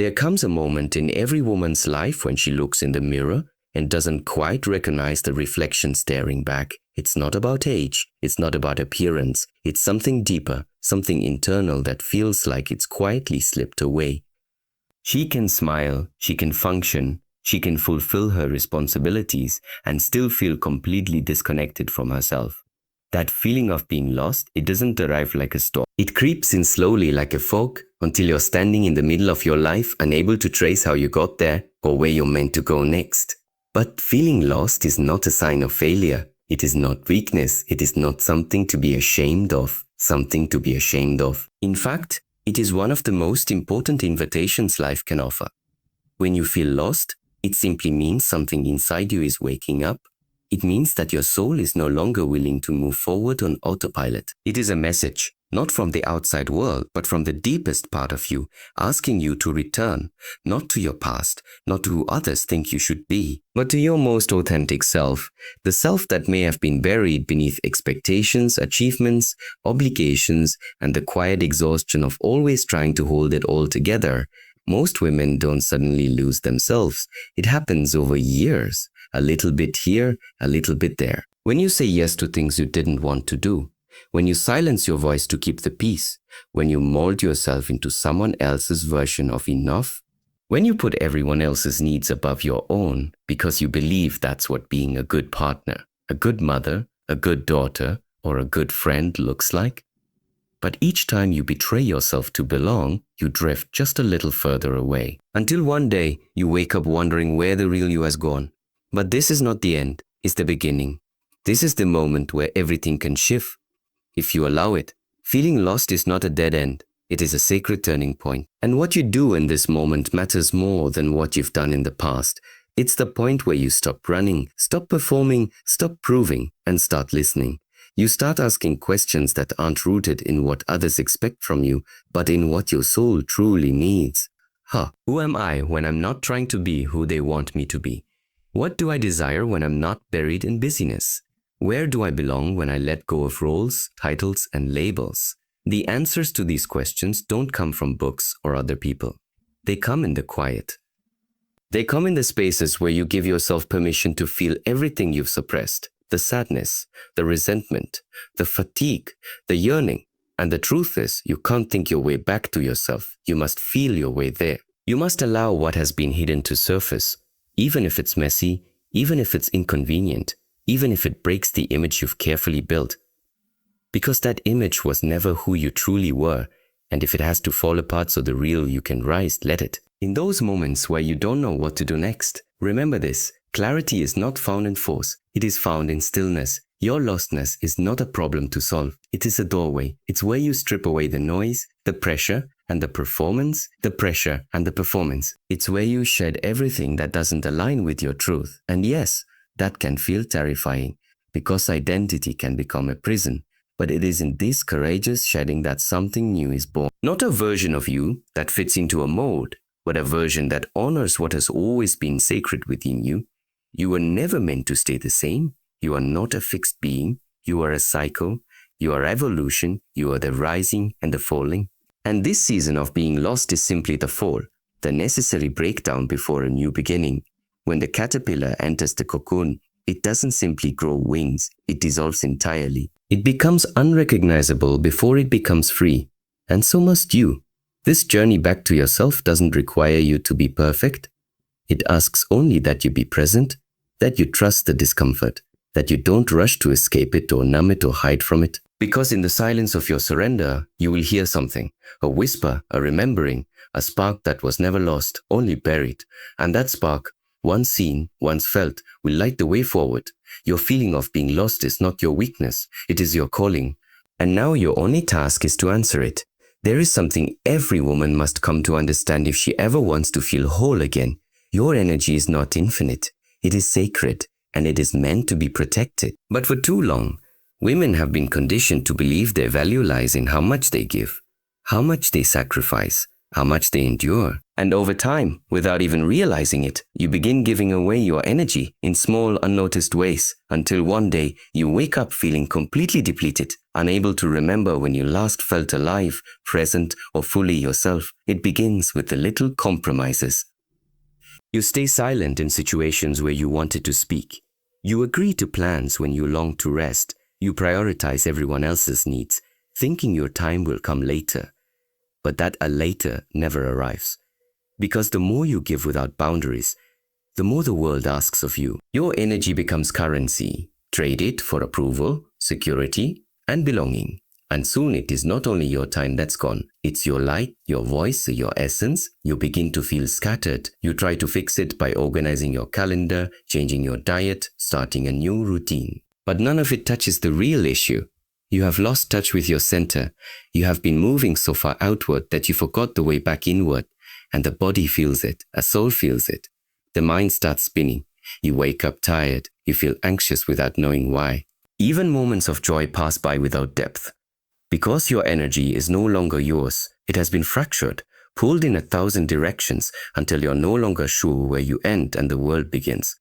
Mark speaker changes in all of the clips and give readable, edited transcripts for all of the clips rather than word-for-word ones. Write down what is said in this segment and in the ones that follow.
Speaker 1: There comes a moment in every woman's life when she looks in the mirror and doesn't quite recognize the reflection staring back. It's not about age, it's not about appearance, it's something deeper, something internal that feels like it's quietly slipped away. She can smile, she can function, she can fulfill her responsibilities and still feel completely disconnected from herself. That feeling of being lost, it doesn't arrive like a storm. It creeps in slowly like a fog until you're standing in the middle of your life, unable to trace how you got there or where you're meant to go next. But feeling lost is not a sign of failure. It is not weakness. It is not something to be ashamed of. In fact, it is one of the most important invitations life can offer. When you feel lost, it simply means something inside you is waking up. It means that your soul is no longer willing to move forward on autopilot. It is a message, not from the outside world, but from the deepest part of you, asking you to return, not to your past, not to who others think you should be, but to your most authentic self, the self that may have been buried beneath expectations, achievements, obligations, and the quiet exhaustion of always trying to hold it all together. Most women don't suddenly lose themselves. It happens over years. A little bit here, a little bit there. When you say yes to things you didn't want to do, when you silence your voice to keep the peace, when you mold yourself into someone else's version of enough, when you put everyone else's needs above your own because you believe that's what being a good partner, a good mother, a good daughter, or a good friend looks like. But each time you betray yourself to belong, you drift just a little further away. Until one day, you wake up wondering where the real you has gone. But this is not the end, it's the beginning. This is the moment where everything can shift. If you allow it, feeling lost is not a dead end, it is a sacred turning point. And what you do in this moment matters more than what you've done in the past. It's the point where you stop running, stop performing, stop proving, and start listening. You start asking questions that aren't rooted in what others expect from you, but in what your soul truly needs. Who am I when I'm not trying to be who they want me to be? What do I desire when I'm not buried in busyness? Where do I belong when I let go of roles, titles, and labels? The answers to these questions don't come from books or other people. They come in the quiet. They come in the spaces where you give yourself permission to feel everything you've suppressed. The sadness, the resentment, the fatigue, the yearning. And the truth is, you can't think your way back to yourself. You must feel your way there. You must allow what has been hidden to surface. Even if it's messy, even if it's inconvenient, even if it breaks the image you've carefully built. Because that image was never who you truly were, and if it has to fall apart so the real you can rise, let it. In those moments where you don't know what to do next, remember this, clarity is not found in force, it is found in stillness. Your lostness is not a problem to solve, it is a doorway. It's where you strip away the noise, the pressure, and the performance, It's where you shed everything that doesn't align with your truth. And yes, that can feel terrifying, because identity can become a prison. But it is in this courageous shedding that something new is born. Not a version of you that fits into a mold, but a version that honors what has always been sacred within you. You were never meant to stay the same. You are not a fixed being. You are a cycle. You are evolution. You are the rising and the falling. And this season of being lost is simply the fall, the necessary breakdown before a new beginning. When the caterpillar enters the cocoon, it doesn't simply grow wings, it dissolves entirely. It becomes unrecognizable before it becomes free. And so must you. This journey back to yourself doesn't require you to be perfect. It asks only that you be present, that you trust the discomfort, that you don't rush to escape it or numb it or hide from it. Because in the silence of your surrender, you will hear something, a whisper, a remembering, a spark that was never lost, only buried. And that spark, once seen, once felt, will light the way forward. Your feeling of being lost is not your weakness, it is your calling. And now your only task is to answer it. There is something every woman must come to understand if she ever wants to feel whole again. Your energy is not infinite, it is sacred, and it is meant to be protected. But for too long, women have been conditioned to believe their value lies in how much they give, how much they sacrifice, how much they endure. And over time, without even realizing it, you begin giving away your energy in small, unnoticed ways until one day you wake up feeling completely depleted, unable to remember when you last felt alive, present, or fully yourself. It begins with the little compromises. You stay silent in situations where you wanted to speak. You agree to plans when you long to rest. You prioritize everyone else's needs, thinking your time will come later. But that a later never arrives. Because the more you give without boundaries, the more the world asks of you. Your energy becomes currency. Trade it for approval, security, and belonging. And soon it is not only your time that's gone. It's your light, your voice, your essence. You begin to feel scattered. You try to fix it by organizing your calendar, changing your diet, starting a new routine. But none of it touches the real issue. You have lost touch with your center. You have been moving so far outward that you forgot the way back inward. And the body feels it, a soul feels it. The mind starts spinning. You wake up tired. You feel anxious without knowing why. Even moments of joy pass by without depth. Because your energy is no longer yours, it has been fractured, pulled in 1,000 directions until you're no longer sure where you end and the world begins.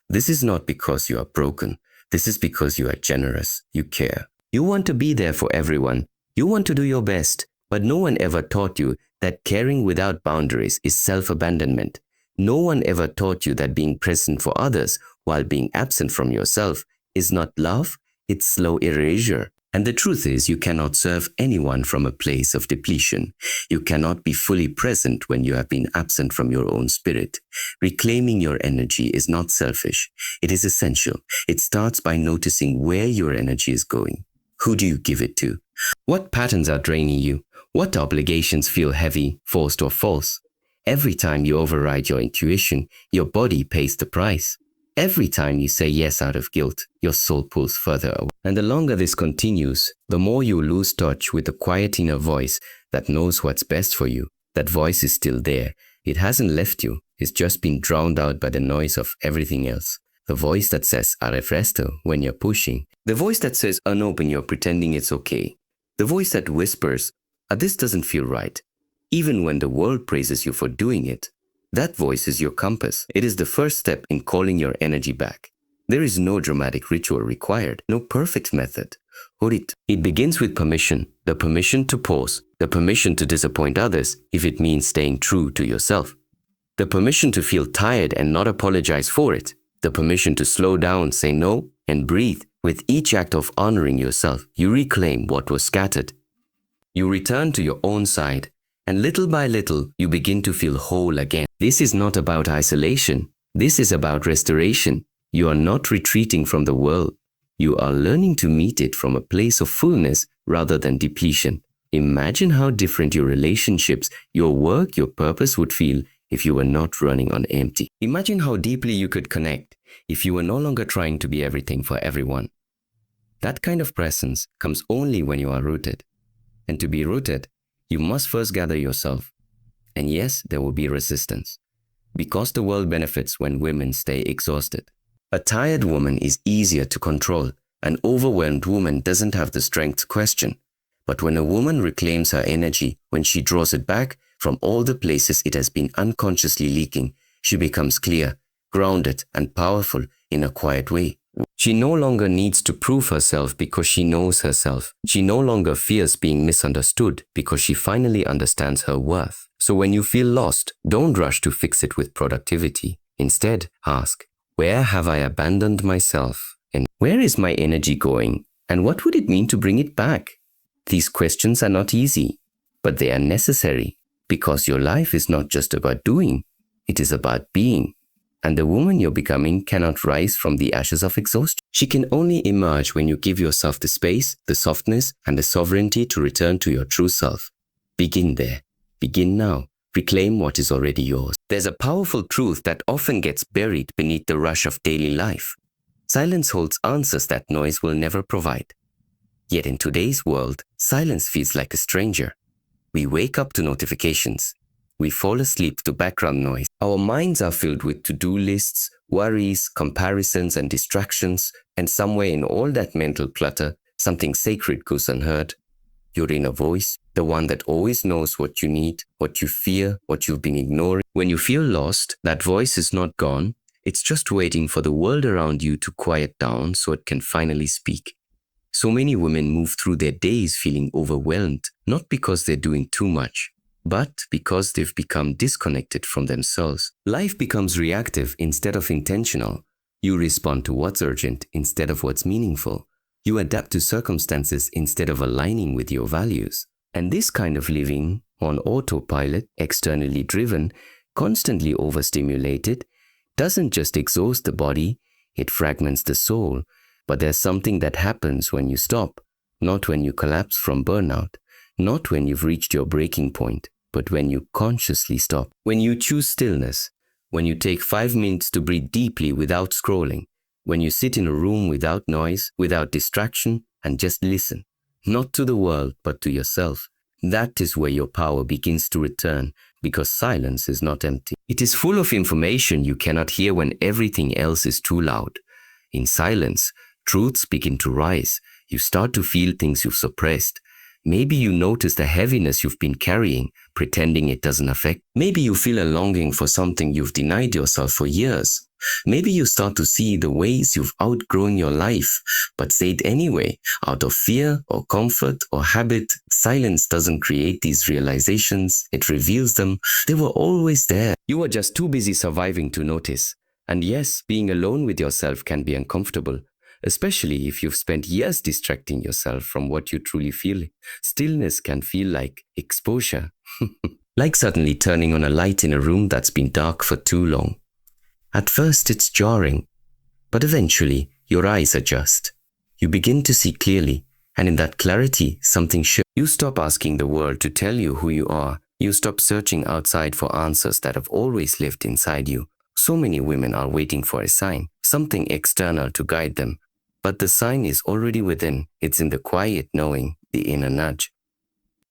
Speaker 1: This is not because you are broken. This is because you are generous. You care. You want to be there for everyone. You want to do your best. But no one ever taught you that caring without boundaries is self-abandonment. No one ever taught you that being present for others while being absent from yourself is not love, it's slow erasure. And the truth is, you cannot serve anyone from a place of depletion. You cannot be fully present when you have been absent from your own spirit. Reclaiming your energy is not selfish. It is essential. It starts by noticing where your energy is going. Who do you give it to? What patterns are draining you? What obligations feel heavy, forced, or false? Every time you override your intuition, your body pays the price. Every time you say yes out of guilt, your soul pulls further away. And the longer this continues, the more you lose touch with the quiet inner voice that knows what's best for you. That voice is still there. It hasn't left you. It's just been drowned out by the noise of everything else. The voice that says, arresto, when you're pushing. The voice that says, no, when you're pretending it's okay. The voice that whispers, this doesn't feel right. Even when the world praises you for doing it. That voice is your compass. It is the first step in calling your energy back. There is no dramatic ritual required, no perfect method. It begins with permission, the permission to pause, the permission to disappoint others if it means staying true to yourself. The permission to feel tired and not apologize for it. The permission to slow down, say no, and breathe. With each act of honoring yourself, you reclaim what was scattered. You return to your own side, and little by little, you begin to feel whole again. This is not about isolation. This is about restoration. You are not retreating from the world. You are learning to meet it from a place of fullness rather than depletion. Imagine how different your relationships, your work, your purpose would feel if you were not running on empty. Imagine how deeply you could connect if you were no longer trying to be everything for everyone. That kind of presence comes only when you are rooted. And to be rooted, you must first gather yourself. And yes, there will be resistance. Because the world benefits when women stay exhausted. A tired woman is easier to control. An overwhelmed woman doesn't have the strength to question. But when a woman reclaims her energy, when she draws it back from all the places it has been unconsciously leaking, she becomes clear, grounded, and powerful in a quiet way. She no longer needs to prove herself because she knows herself. She no longer fears being misunderstood because she finally understands her worth. So when you feel lost, don't rush to fix it with productivity. Instead, ask, where have I abandoned myself? And where is my energy going? And what would it mean to bring it back? These questions are not easy, but they are necessary because your life is not just about doing. It is about being. And the woman you're becoming cannot rise from the ashes of exhaustion. She can only emerge when you give yourself the space, the softness, and the sovereignty to return to your true self. Begin there. Begin now. Reclaim what is already yours. There's a powerful truth that often gets buried beneath the rush of daily life. Silence holds answers that noise will never provide. Yet in today's world, silence feels like a stranger. We wake up to notifications. We fall asleep to background noise. Our minds are filled with to-do lists, worries, comparisons, and distractions, and somewhere in all that mental clutter, something sacred goes unheard. your inner voice, the one that always knows what you need, what you fear, what you've been ignoring. When you feel lost, that voice is not gone. It's just waiting for the world around you to quiet down so it can finally speak. So many women move through their days feeling overwhelmed, not because they're doing too much, but because they've become disconnected from themselves. Life becomes reactive instead of intentional. You respond to what's urgent instead of what's meaningful. You adapt to circumstances instead of aligning with your values. And this kind of living, on autopilot, externally driven, constantly overstimulated, doesn't just exhaust the body, it fragments the soul. But there's something that happens when you stop, not when you collapse from burnout, not when you've reached your breaking point, but when you consciously stop. When you choose stillness, when you take 5 minutes to breathe deeply without scrolling, when you sit in a room without noise, without distraction, and just listen, not to the world, but to yourself. That is where your power begins to return, because silence is not empty. It is full of information you cannot hear when everything else is too loud. In silence, truths begin to rise. You start to feel things you've suppressed. Maybe you notice the heaviness you've been carrying, pretending it doesn't affect. Maybe you feel a longing for something you've denied yourself for years. Maybe you start to see the ways you've outgrown your life, but say it anyway, out of fear or comfort or habit. Silence doesn't create these realizations, it reveals them. They were always there. You were just too busy surviving to notice. And yes, being alone with yourself can be uncomfortable, especially if you've spent years distracting yourself from what you truly feel. Stillness can feel like exposure, like suddenly turning on a light in a room that's been dark for too long. At first it's jarring, but eventually your eyes adjust. You begin to see clearly, and in that clarity, something shifts. You stop asking the world to tell you who you are. You stop searching outside for answers that have always lived inside you. So many women are waiting for a sign, something external to guide them. But the sign is already within. It's in the quiet knowing, the inner nudge.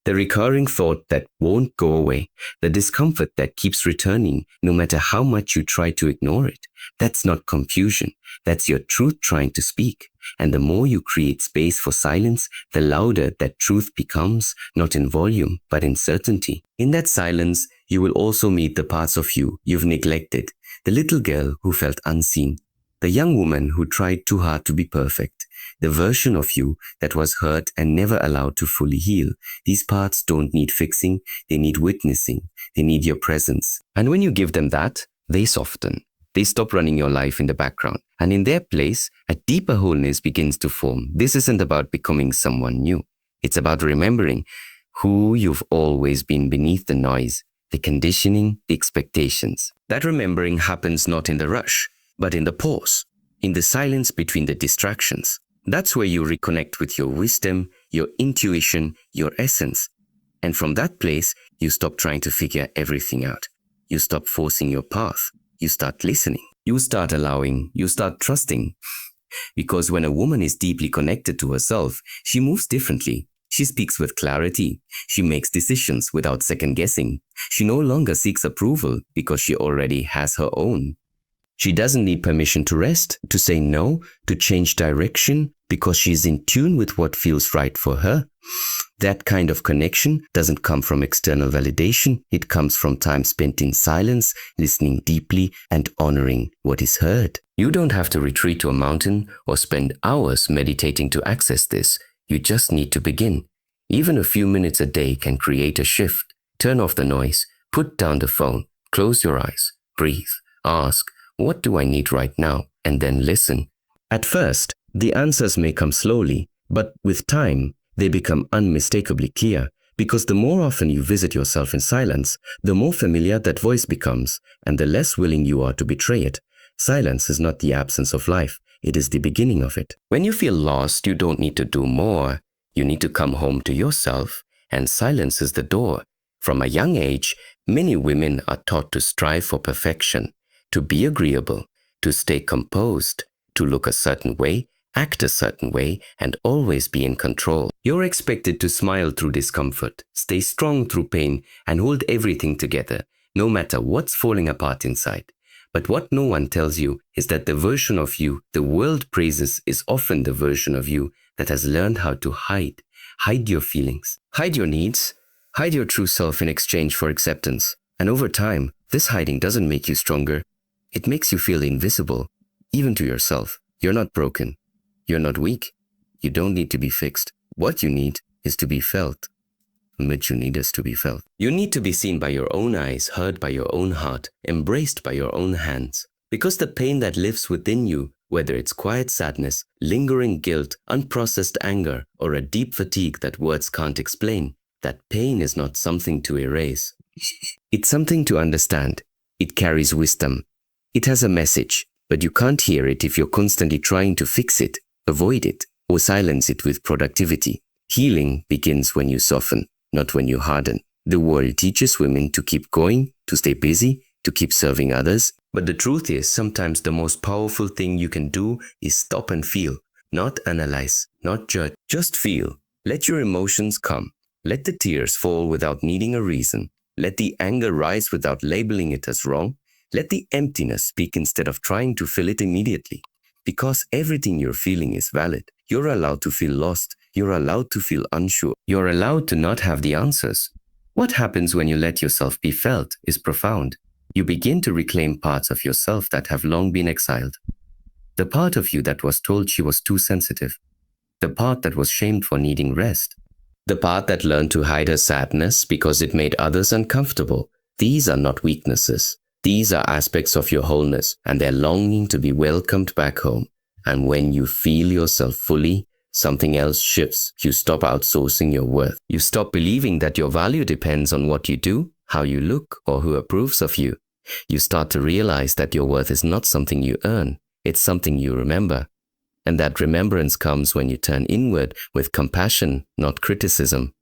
Speaker 1: The recurring thought that won't go away, the discomfort that keeps returning no matter how much you try to ignore it. That's not confusion. That's your truth trying to speak. And the more you create space for silence, the louder that truth becomes, not in volume, but in certainty. In that silence, you will also meet the parts of you you've neglected. The little girl who felt unseen. The young woman who tried too hard to be perfect. The version of you that was hurt and never allowed to fully heal. These parts don't need fixing, they need witnessing, they need your presence. And when you give them that, they soften. They stop running your life in the background. And in their place, a deeper wholeness begins to form. This isn't about becoming someone new. It's about remembering who you've always been beneath the noise, the conditioning, the expectations. That remembering happens not in the rush, but in the pause, in the silence between the distractions. That's where you reconnect with your wisdom, your intuition, your essence. And from that place, you stop trying to figure everything out. You stop forcing your path. You start listening. You start allowing. You start trusting. Because when a woman is deeply connected to herself, she moves differently. She speaks with clarity. She makes decisions without second guessing. She no longer seeks approval because she already has her own. She doesn't need permission to rest, to say no, to change direction, because she's in tune with what feels right for her. That kind of connection doesn't come from external validation. It comes from time spent in silence, listening deeply, and honoring what is heard. You don't have to retreat to a mountain or spend hours meditating to access this. You just need to begin. Even a few minutes a day can create a shift. Turn off the noise, put down the phone, close your eyes, breathe, ask, what do I need right now? And then listen. At first, the answers may come slowly, but with time, they become unmistakably clear, because the more often you visit yourself in silence, the more familiar that voice becomes, and the less willing you are to betray it. Silence is not the absence of life, it is the beginning of it. When you feel lost, you don't need to do more. You need to come home to yourself, and silence is the door. From a young age, many women are taught to strive for perfection, to be agreeable, to stay composed, to look a certain way, act a certain way, and always be in control. You're expected to smile through discomfort, stay strong through pain, and hold everything together, no matter what's falling apart inside. But what no one tells you is that the version of you the world praises is often the version of you that has learned how to hide, hide your feelings, hide your needs, hide your true self in exchange for acceptance. And over time, this hiding doesn't make you stronger. It makes you feel invisible, even to yourself. You're not broken. You're not weak. You don't need to be fixed. What you need is to be felt. What you need is to be felt. You need to be seen by your own eyes, heard by your own heart, embraced by your own hands. Because the pain that lives within you, whether it's quiet sadness, lingering guilt, unprocessed anger, or a deep fatigue that words can't explain, that pain is not something to erase. It's something to understand. It carries wisdom. It has a message, but you can't hear it if you're constantly trying to fix it, avoid it, or silence it with productivity. Healing begins when you soften, not when you harden. The world teaches women to keep going, to stay busy, to keep serving others. But the truth is, sometimes the most powerful thing you can do is stop and feel. Not analyze, not judge, just feel. Let your emotions come. Let the tears fall without needing a reason. Let the anger rise without labeling it as wrong. Let the emptiness speak instead of trying to fill it immediately. Because everything you're feeling is valid. You're allowed to feel lost. You're allowed to feel unsure. You're allowed to not have the answers. What happens when you let yourself be felt is profound. You begin to reclaim parts of yourself that have long been exiled. The part of you that was told she was too sensitive. The part that was shamed for needing rest. The part that learned to hide her sadness because it made others uncomfortable. These are not weaknesses. These are aspects of your wholeness, and they're longing to be welcomed back home. And when you feel yourself fully, something else shifts. You stop outsourcing your worth. You stop believing that your value depends on what you do, how you look, or who approves of you. You start to realize that your worth is not something you earn. It's something you remember. And that remembrance comes when you turn inward with compassion, not criticism,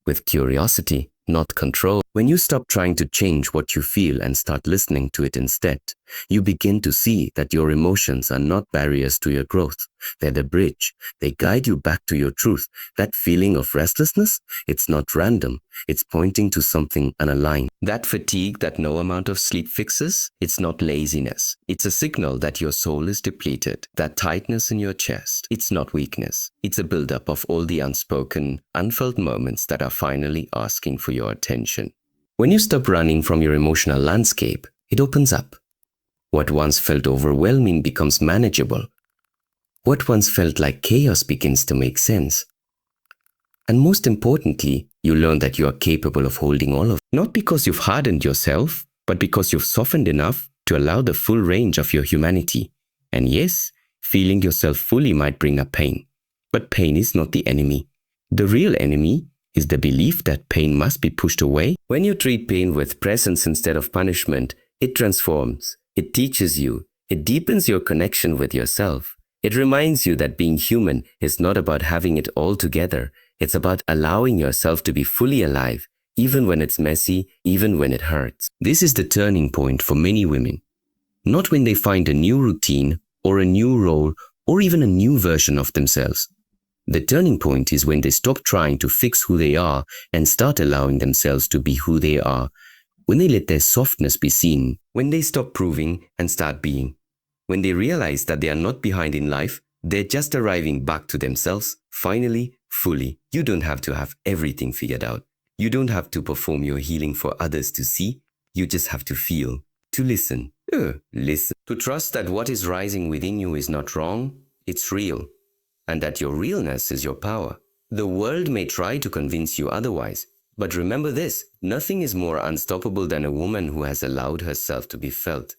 Speaker 1: with curiosity, not control. When you stop trying to change what you feel and start listening to it instead, you begin to see that your emotions are not barriers to your growth. They're the bridge. They guide you back to your truth. That feeling of restlessness, it's not random. It's pointing to something unaligned. That fatigue that no amount of sleep fixes, it's not laziness. It's a signal that your soul is depleted. That tightness in your chest, it's not weakness. It's a buildup of all the unspoken, unfelt moments that are finally asking for your attention. When you stop running from your emotional landscape, it opens up. What once felt overwhelming becomes manageable. What once felt like chaos begins to make sense. And most importantly, you learn that you are capable of holding all of it. Not because you've hardened yourself, but because you've softened enough to allow the full range of your humanity. And yes, feeling yourself fully might bring up pain. But pain is not the enemy. The real enemy is the belief that pain must be pushed away. When you treat pain with presence instead of punishment, it transforms. It teaches you. It deepens your connection with yourself. It reminds you that being human is not about having it all together. It's about allowing yourself to be fully alive, even when it's messy, even when it hurts. This is the turning point for many women. Not when they find a new routine or a new role or even a new version of themselves. The turning point is when they stop trying to fix who they are and start allowing themselves to be who they are. When they let their softness be seen. When they stop proving and start being. When they realize that they are not behind in life, they're just arriving back to themselves, finally, fully. You don't have to have everything figured out. You don't have to perform your healing for others to see. You just have to feel, to listen. Listen. To trust that what is rising within you is not wrong, it's real. And that your realness is your power. The world may try to convince you otherwise. But remember this, nothing is more unstoppable than a woman who has allowed herself to be felt.